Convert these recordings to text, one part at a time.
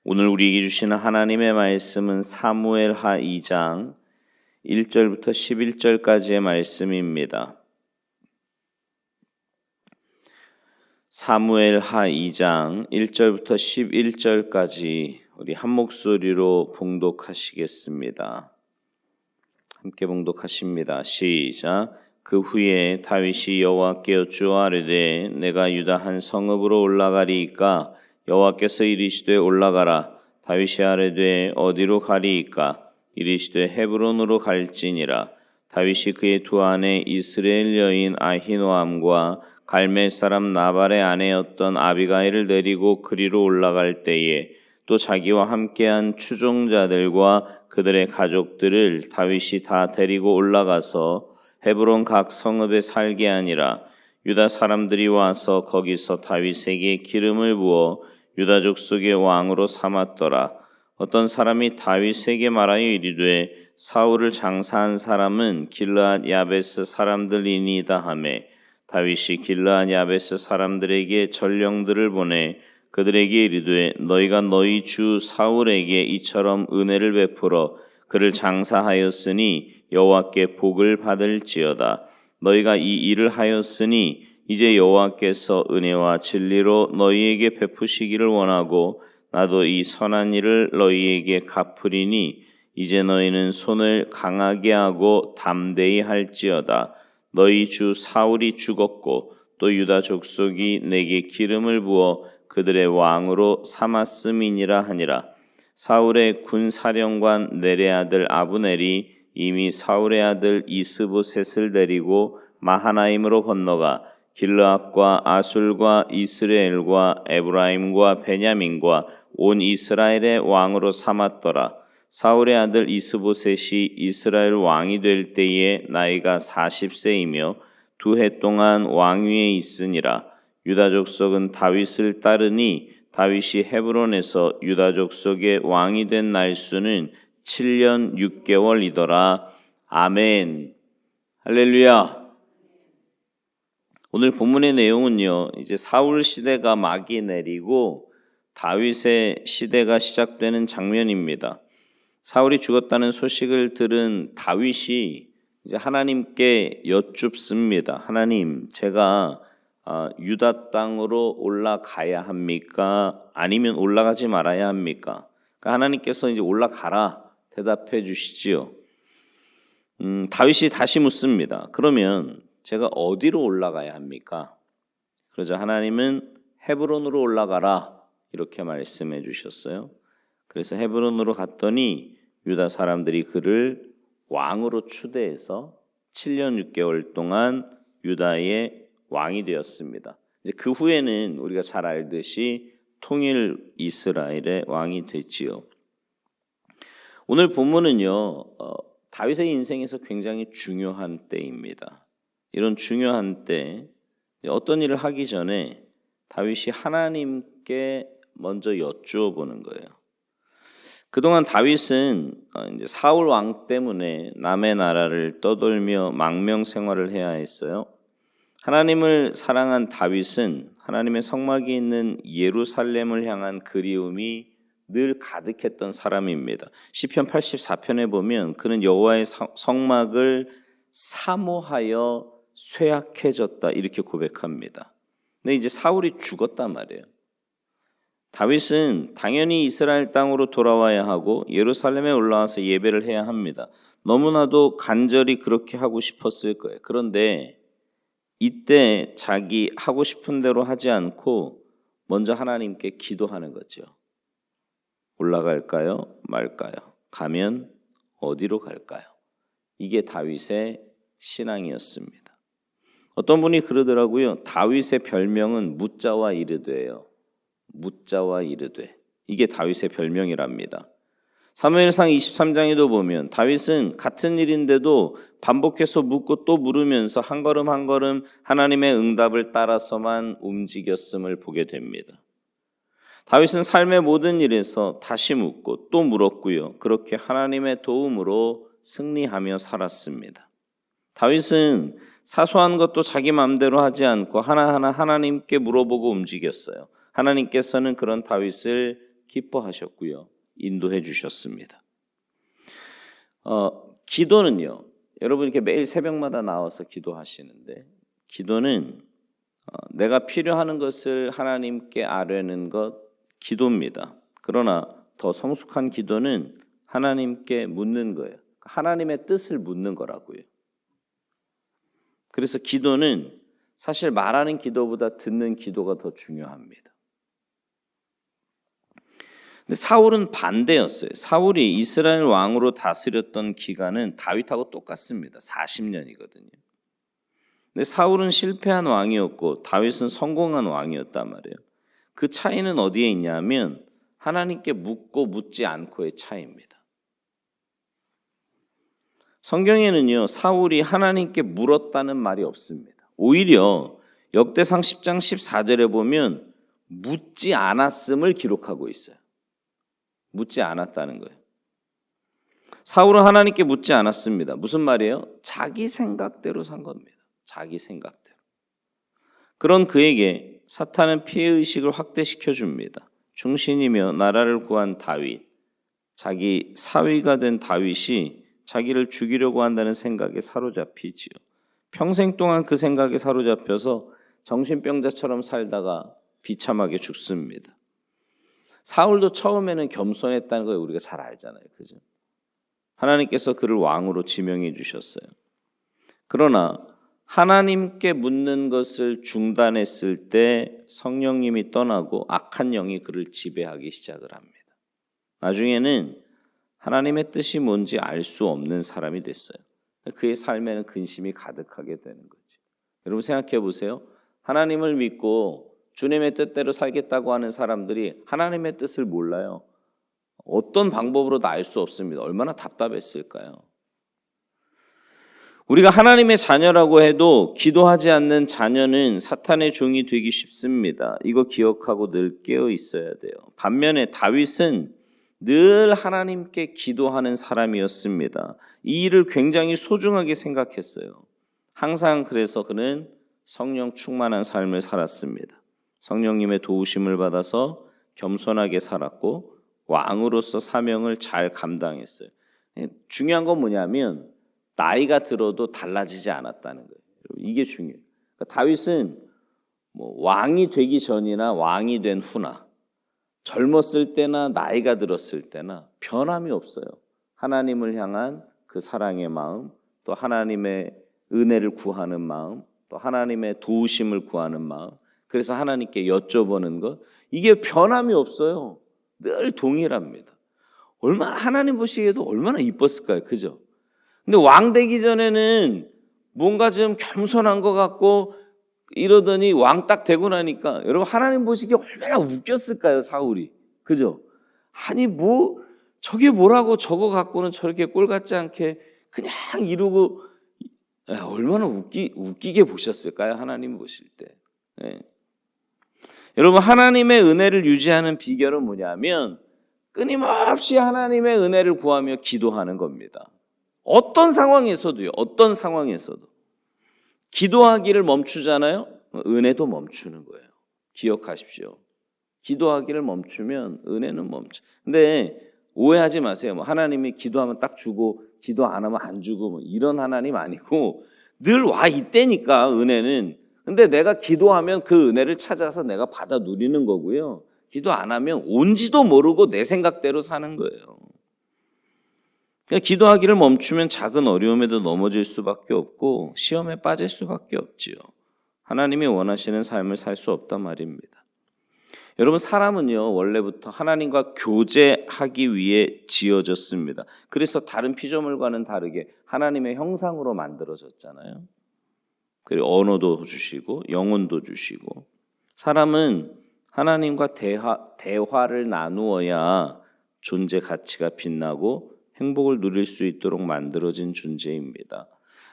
오늘 우리에게 주시는 하나님의 말씀은 사무엘하 2장 1절부터 11절까지의 말씀입니다. 사무엘하 2장 1절부터 11절까지 우리 한 목소리로 봉독하시겠습니다. 함께 봉독하십니다. 시작. 그 후에 다윗이 여호와께 여쭈아르되 내가 유다 한 성읍으로 올라가리이까 여호와께서 이르시되 올라가라. 다윗이 아뢰되 어디로 가리이까? 이르시되 헤브론으로 갈지니라. 다윗이 그의 두 아내 이스라엘 여인 아히노암과 갈멜 사람 나발의 아내였던 아비가일을 데리고 그리로 올라갈 때에 또 자기와 함께한 추종자들과 그들의 가족들을 다윗이 다 데리고 올라가서 헤브론 각 성읍에 살게 하니라. 유다 사람들이 와서 거기서 다윗에게 기름을 부어 유다 족속의 왕으로 삼았더라. 어떤 사람이 다윗에게 말하여 이르되 사울을 장사한 사람은 길르앗 야베스 사람들이니이다 하매 다윗이 길르앗 야베스 사람들에게 전령들을 보내 그들에게 이르되 너희가 너희 주 사울에게 이처럼 은혜를 베풀어 그를 장사하였으니 여호와께 복을 받을지어다. 너희가 이 일을 하였으니 이제 여호와께서 은혜와 진리로 너희에게 베푸시기를 원하고 나도 이 선한 일을 너희에게 갚으리니 이제 너희는 손을 강하게 하고 담대히 할지어다. 너희 주 사울이 죽었고 또 유다 족속이 내게 기름을 부어 그들의 왕으로 삼았음이니라 하니라. 사울의 군사령관 넬의 아들 아브넬이 이미 사울의 아들 이스보셋을 데리고 마하나임으로 건너가 길르앗과 아술과 이스라엘과 에브라임과 베냐민과 온 이스라엘의 왕으로 삼았더라. 사울의 아들 이스보셋이 이스라엘 왕이 될 때에 나이가 40세이며 2해 동안 왕위에 있으니라. 유다 족속은 다윗을 따르니 다윗이 헤브론에서 유다 족속의 왕이 된 날수는 7년 6개월이더라. 아멘. 할렐루야. 오늘 본문의 내용은요, 이제 사울 시대가 막이 내리고 다윗의 시대가 시작되는 장면입니다. 사울이 죽었다는 소식을 들은 다윗이 이제 하나님께 여쭙습니다. 하나님, 제가 유다 땅으로 올라가야 합니까? 아니면 올라가지 말아야 합니까? 그러니까 하나님께서 이제 올라가라 대답해 주시지요. 다윗이 다시 묻습니다. 그러면 제가 어디로 올라가야 합니까? 그러자 하나님은 헤브론으로 올라가라 이렇게 말씀해 주셨어요. 그래서 헤브론으로 갔더니 유다 사람들이 그를 왕으로 추대해서 7년 6개월 동안 유다의 왕이 되었습니다. 이제 그 후에는 우리가 잘 알듯이 통일 이스라엘의 왕이 됐지요. 오늘 본문은요, 다윗의 인생에서 굉장히 중요한 때입니다. 이런 중요한 때 어떤 일을 하기 전에 다윗이 하나님께 먼저 여쭈어 보는 거예요. 그동안 다윗은 이제 사울 왕 때문에 남의 나라를 떠돌며 망명 생활을 해야 했어요. 하나님을 사랑한 다윗은 하나님의 성막이 있는 예루살렘을 향한 그리움이 늘 가득했던 사람입니다. 시편 84편에 보면 그는 여호와의 성막을 사모하여 쇠약해졌다 이렇게 고백합니다. 근데 이제 사울이 죽었단 말이에요. 다윗은 당연히 이스라엘 땅으로 돌아와야 하고 예루살렘에 올라와서 예배를 해야 합니다. 너무나도 간절히 그렇게 하고 싶었을 거예요. 그런데 이때 자기 하고 싶은 대로 하지 않고 먼저 하나님께 기도하는 거죠. 올라갈까요? 말까요? 가면 어디로 갈까요? 이게 다윗의 신앙이었습니다. 어떤 분이 그러더라고요. 다윗의 별명은 묻자와 이르되예요. 묻자와 이르되. 이게 다윗의 별명이랍니다. 사무엘상 23장에도 보면 다윗은 같은 일인데도 반복해서 묻고 또 물으면서 한 걸음 한 걸음 하나님의 응답을 따라서만 움직였음을 보게 됩니다. 다윗은 삶의 모든 일에서 다시 묻고 또 물었고요. 그렇게 하나님의 도움으로 승리하며 살았습니다. 다윗은 사소한 것도 자기 마음대로 하지 않고 하나하나 하나님께 물어보고 움직였어요. 하나님께서는 그런 다윗을 기뻐하셨고요. 인도해 주셨습니다. 기도는요. 여러분 이렇게 매일 새벽마다 나와서 기도하시는데 기도는 내가 필요한 것을 하나님께 아뢰는 것 기도입니다. 그러나 더 성숙한 기도는 하나님께 묻는 거예요. 하나님의 뜻을 묻는 거라고요. 그래서 기도는 사실 말하는 기도보다 듣는 기도가 더 중요합니다. 근데 사울은 반대였어요. 사울이 이스라엘 왕으로 다스렸던 기간은 다윗하고 똑같습니다. 40년이거든요. 근데 사울은 실패한 왕이었고 다윗은 성공한 왕이었단 말이에요. 그 차이는 어디에 있냐면 하나님께 묻고 묻지 않고의 차이입니다. 성경에는요, 사울이 하나님께 물었다는 말이 없습니다. 오히려 역대상 10장 14절에 보면 묻지 않았음을 기록하고 있어요. 묻지 않았다는 거예요. 사울은 하나님께 묻지 않았습니다. 무슨 말이에요? 자기 생각대로 산 겁니다. 자기 생각대로. 그런 그에게 사탄은 피해의식을 확대시켜 줍니다. 충신이며 나라를 구한 다윗, 자기 사위가 된 다윗이 자기를 죽이려고 한다는 생각에 사로잡히지요. 평생 동안 그 생각에 사로잡혀서 정신병자처럼 살다가 비참하게 죽습니다. 사울도 처음에는 겸손했다는 걸 우리가 잘 알잖아요. 그죠? 하나님께서 그를 왕으로 지명해 주셨어요. 그러나 하나님께 묻는 것을 중단했을 때 성령님이 떠나고 악한 영이 그를 지배하기 시작을 합니다. 나중에는 하나님의 뜻이 뭔지 알 수 없는 사람이 됐어요. 그의 삶에는 근심이 가득하게 되는 거죠. 여러분 생각해 보세요. 하나님을 믿고 주님의 뜻대로 살겠다고 하는 사람들이 하나님의 뜻을 몰라요. 어떤 방법으로도 알 수 없습니다. 얼마나 답답했을까요? 우리가 하나님의 자녀라고 해도 기도하지 않는 자녀는 사탄의 종이 되기 쉽습니다. 이거 기억하고 늘 깨어 있어야 돼요. 반면에 다윗은 늘 하나님께 기도하는 사람이었습니다. 이 일을 굉장히 소중하게 생각했어요. 항상 그래서 그는 성령 충만한 삶을 살았습니다. 성령님의 도우심을 받아서 겸손하게 살았고 왕으로서 사명을 잘 감당했어요. 중요한 건 뭐냐면 나이가 들어도 달라지지 않았다는 거예요. 이게 중요해요. 그러니까 다윗은 왕이 되기 전이나 왕이 된 후나 젊었을 때나 나이가 들었을 때나 변함이 없어요. 하나님을 향한 그 사랑의 마음, 또 하나님의 은혜를 구하는 마음, 또 하나님의 도우심을 구하는 마음, 그래서 하나님께 여쭤보는 것, 이게 변함이 없어요. 늘 동일합니다. 얼마나 하나님 보시기에도 얼마나 이뻤을까요? 그죠? 근데 왕 되기 전에는 뭔가 좀 겸손한 것 같고 이러더니 왕 딱 되고 나니까 여러분 하나님 보시기에 얼마나 웃겼을까요? 사울이. 그죠? 아니 저게 뭐라고 저거 갖고는 저렇게 꼴 같지 않게 그냥 이루고 얼마나 웃기게 보셨을까요? 하나님 보실 때. 네. 여러분 하나님의 은혜를 유지하는 비결은 뭐냐면 끊임없이 하나님의 은혜를 구하며 기도하는 겁니다. 어떤 상황에서도요. 어떤 상황에서도. 기도하기를 멈추잖아요. 은혜도 멈추는 거예요. 기억하십시오. 기도하기를 멈추면 은혜는 멈춰. 근데 오해하지 마세요. 하나님이 기도하면 딱 주고 기도 안 하면 안 주고 이런 하나님 아니고 늘 와 있다니까 은혜는. 근데 내가 기도하면 그 은혜를 찾아서 내가 받아 누리는 거고요. 기도 안 하면 온지도 모르고 내 생각대로 사는 거예요. 그러니까 기도하기를 멈추면 작은 어려움에도 넘어질 수밖에 없고 시험에 빠질 수밖에 없지요. 하나님이 원하시는 삶을 살 수 없단 말입니다. 여러분 사람은요 원래부터 하나님과 교제하기 위해 지어졌습니다. 그래서 다른 피조물과는 다르게 하나님의 형상으로 만들어졌잖아요. 그리고 언어도 주시고 영혼도 주시고 사람은 하나님과 대화를 나누어야 존재 가치가 빛나고 행복을 누릴 수 있도록 만들어진 존재입니다.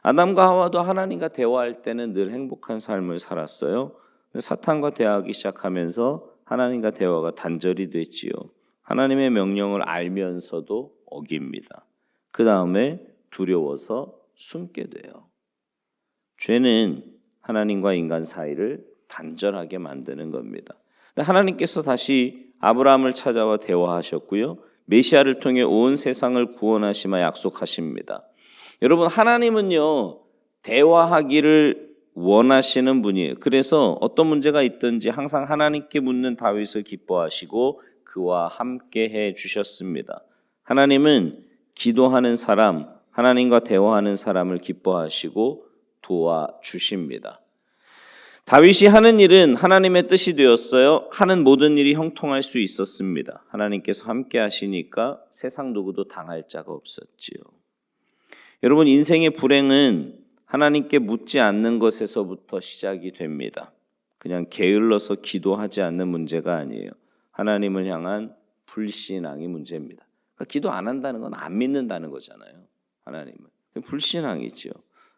아담과 하와도 하나님과 대화할 때는 늘 행복한 삶을 살았어요. 사탄과 대화하기 시작하면서 하나님과 대화가 단절이 됐지요. 하나님의 명령을 알면서도 어깁니다. 그 다음에 두려워서 숨게 돼요. 죄는 하나님과 인간 사이를 단절하게 만드는 겁니다. 하나님께서 다시 아브라함을 찾아와 대화하셨고요. 메시아를 통해 온 세상을 구원하시마 약속하십니다. 여러분, 하나님은요, 대화하기를 원하시는 분이에요. 그래서 어떤 문제가 있든지 항상 하나님께 묻는 다윗을 기뻐하시고 그와 함께 해 주셨습니다. 하나님은 기도하는 사람, 하나님과 대화하는 사람을 기뻐하시고 도와주십니다. 다윗이 하는 일은 하나님의 뜻이 되었어요. 하는 모든 일이 형통할 수 있었습니다. 하나님께서 함께 하시니까 세상 누구도 당할 자가 없었지요. 여러분, 인생의 불행은 하나님께 묻지 않는 것에서부터 시작이 됩니다. 그냥 게을러서 기도하지 않는 문제가 아니에요. 하나님을 향한 불신앙이 문제입니다. 그러니까 기도 안 한다는 건 안 믿는다는 거잖아요. 하나님은 불신앙이죠.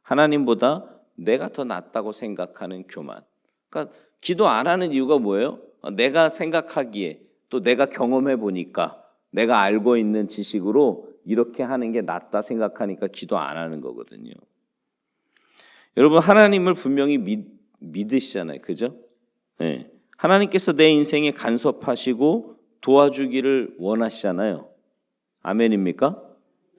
하나님보다 내가 더 낫다고 생각하는 교만. 그러니까 기도 안 하는 이유가 뭐예요? 내가 생각하기에 또 내가 경험해 보니까 내가 알고 있는 지식으로 이렇게 하는 게 낫다 생각하니까 기도 안 하는 거거든요. 여러분, 하나님을 분명히 믿으시잖아요. 그죠? 네. 하나님께서 내 인생에 간섭하시고 도와주기를 원하시잖아요. 아멘입니까?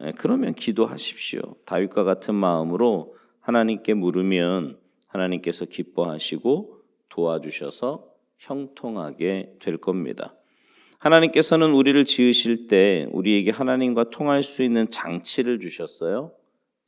네. 그러면 기도하십시오. 다윗과 같은 마음으로 하나님께 물으면 하나님께서 기뻐하시고 도와주셔서 형통하게 될 겁니다. 하나님께서는 우리를 지으실 때 우리에게 하나님과 통할 수 있는 장치를 주셨어요.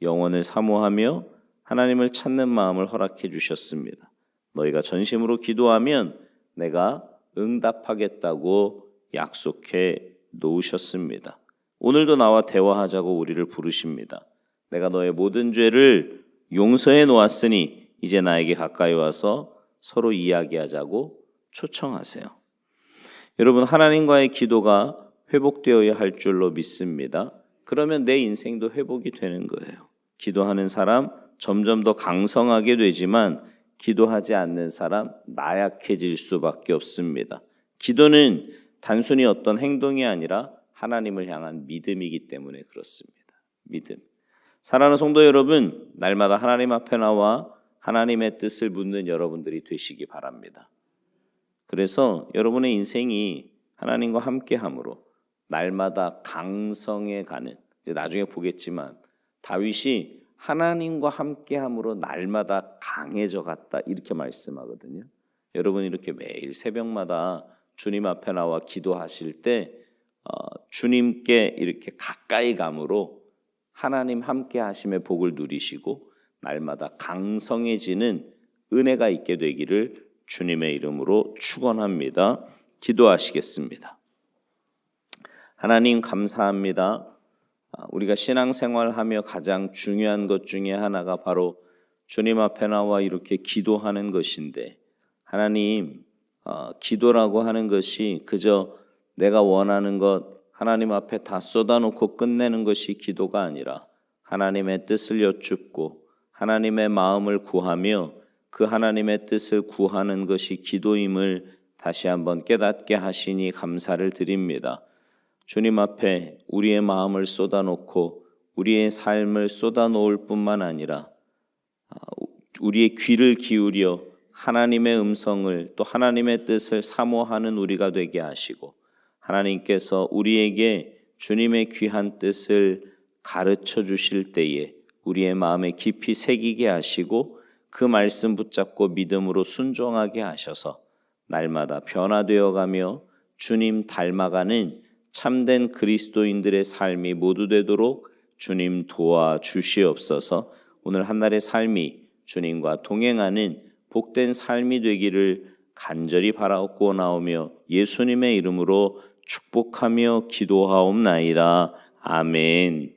영혼을 사모하며 하나님을 찾는 마음을 허락해 주셨습니다. 너희가 전심으로 기도하면 내가 응답하겠다고 약속해 놓으셨습니다. 오늘도 나와 대화하자고 우리를 부르십니다. 내가 너의 모든 죄를 용서해 놓았으니 이제 나에게 가까이 와서 서로 이야기하자고 초청하세요. 여러분, 하나님과의 기도가 회복되어야 할 줄로 믿습니다. 그러면 내 인생도 회복이 되는 거예요. 기도하는 사람 점점 더 강성하게 되지만 기도하지 않는 사람 나약해질 수밖에 없습니다. 기도는 단순히 어떤 행동이 아니라 하나님을 향한 믿음이기 때문에 그렇습니다. 믿음. 사랑하는 성도 여러분, 날마다 하나님 앞에 나와 하나님의 뜻을 묻는 여러분들이 되시기 바랍니다. 그래서 여러분의 인생이 하나님과 함께함으로 날마다 강성해 가는, 이제 나중에 보겠지만 다윗이 하나님과 함께함으로 날마다 강해져 갔다 이렇게 말씀하거든요. 여러분, 이렇게 매일 새벽마다 주님 앞에 나와 기도하실 때 주님께 이렇게 가까이 감으로 하나님 함께 하심의 복을 누리시고 날마다 강성해지는 은혜가 있게 되기를 주님의 이름으로 축원합니다. 기도하시겠습니다. 하나님, 감사합니다. 우리가 신앙생활하며 가장 중요한 것 중에 하나가 바로 주님 앞에 나와 이렇게 기도하는 것인데, 하나님, 기도라고 하는 것이 그저 내가 원하는 것 하나님 앞에 다 쏟아놓고 끝내는 것이 기도가 아니라 하나님의 뜻을 여쭙고 하나님의 마음을 구하며 그 하나님의 뜻을 구하는 것이 기도임을 다시 한번 깨닫게 하시니 감사를 드립니다. 주님 앞에 우리의 마음을 쏟아놓고 우리의 삶을 쏟아놓을 뿐만 아니라 우리의 귀를 기울여 하나님의 음성을 또 하나님의 뜻을 사모하는 우리가 되게 하시고, 하나님께서 우리에게 주님의 귀한 뜻을 가르쳐 주실 때에 우리의 마음에 깊이 새기게 하시고 그 말씀 붙잡고 믿음으로 순종하게 하셔서 날마다 변화되어 가며 주님 닮아가는 참된 그리스도인들의 삶이 모두 되도록 주님 도와주시옵소서. 오늘 한날의 삶이 주님과 동행하는 복된 삶이 되기를 간절히 바라옵고 나오며 예수님의 이름으로 축복하며 기도하옵나이다. 아멘.